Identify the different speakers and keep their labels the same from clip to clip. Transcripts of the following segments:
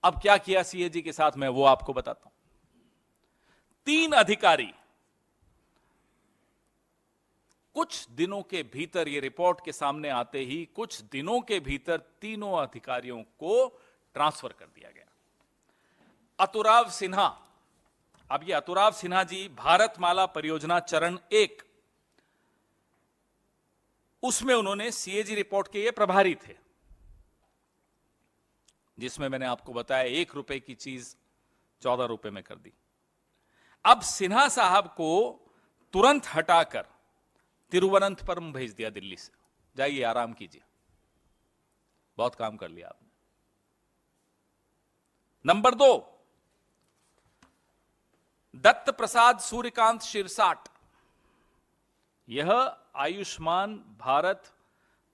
Speaker 1: अब क्या किया सीएजी के साथ मैं वो आपको बताता हूं। 3 अधिकारी कुछ दिनों के भीतर, ये रिपोर्ट के सामने आते ही कुछ दिनों के भीतर तीनों अधिकारियों को ट्रांसफर कर दिया गया। अतुराव सिन्हा, अब ये अतुराव सिन्हा जी भारतमाला परियोजना चरण 1, उसमें उन्होंने सीएजी रिपोर्ट के ये प्रभारी थे, जिसमें मैंने आपको बताया 1 रुपए की चीज 14 रुपए में कर दी। अब सिन्हा साहब को तुरंत हटाकर तिरुवनंतपुरम भेज दिया दिल्ली से, जाइए आराम कीजिए, बहुत काम कर लिया आपने। नंबर 2, दत्त प्रसाद सूर्यकांत शिरसाट, यह आयुष्मान भारत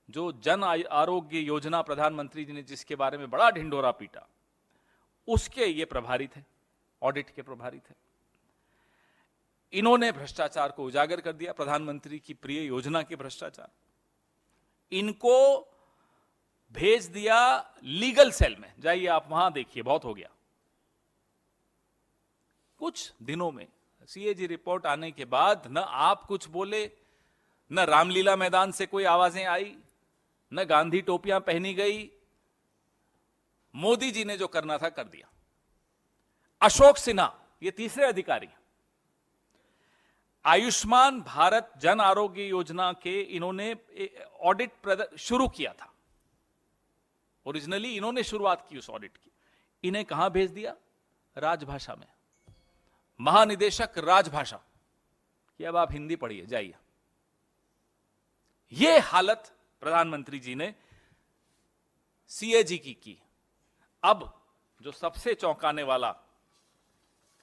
Speaker 1: जो जन आरोग्य योजना प्रधानमंत्री जी ने जिसके बारे में बड़ा ढिंढोरा पीटा, उसके ये प्रभारी थे, ऑडिट के प्रभारी थे। इन्होंने भ्रष्टाचार को उजागर कर दिया, प्रधानमंत्री की प्रिय योजना के भ्रष्टाचार। इनको भेज दिया लीगल सेल में, जाइए आप वहां देखिए, बहुत हो गया। कुछ दिनों में सीएजी रिपोर्ट आने के बाद न आप कुछ बोले, न रामलीला मैदान से कोई आवाजें आई, न गांधी टोपियां पहनी गई। मोदी जी ने जो करना था कर दिया। अशोक सिन्हा, ये तीसरे अधिकारी, आयुष्मान भारत जन आरोग्य योजना के इन्होंने ऑडिट शुरू किया था। ओरिजिनली इन्होंने शुरुआत की उस ऑडिट की। इन्हें कहां भेज दिया? राजभाषा में, महानिदेशक राजभाषा कि अब आप हिंदी पढ़िए, जाइए। यह हालत प्रधानमंत्री जी ने सीएजी की। अब जो सबसे चौंकाने वाला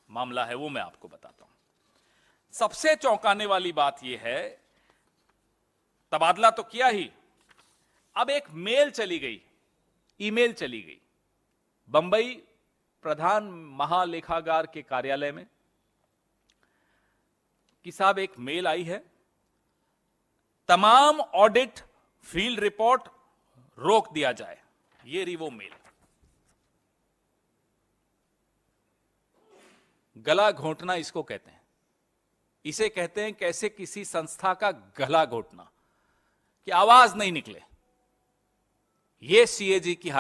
Speaker 1: मामला है वो मैं आपको बताता हूं। सबसे चौंकाने वाली बात यह है, तबादला तो किया ही, अब एक मेल चली गई, ईमेल चली गई बंबई प्रधान महालेखागार के कार्यालय में कि साहब एक मेल आई है, तमाम ऑडिट फील्ड रिपोर्ट रोक दिया जाए। ये रही वो मेल। गला घोंटना इसको कहते हैं। इसे कहते हैं कैसे किसी संस्था का गला घोंटना कि आवाज नहीं निकले। ये सीएजी की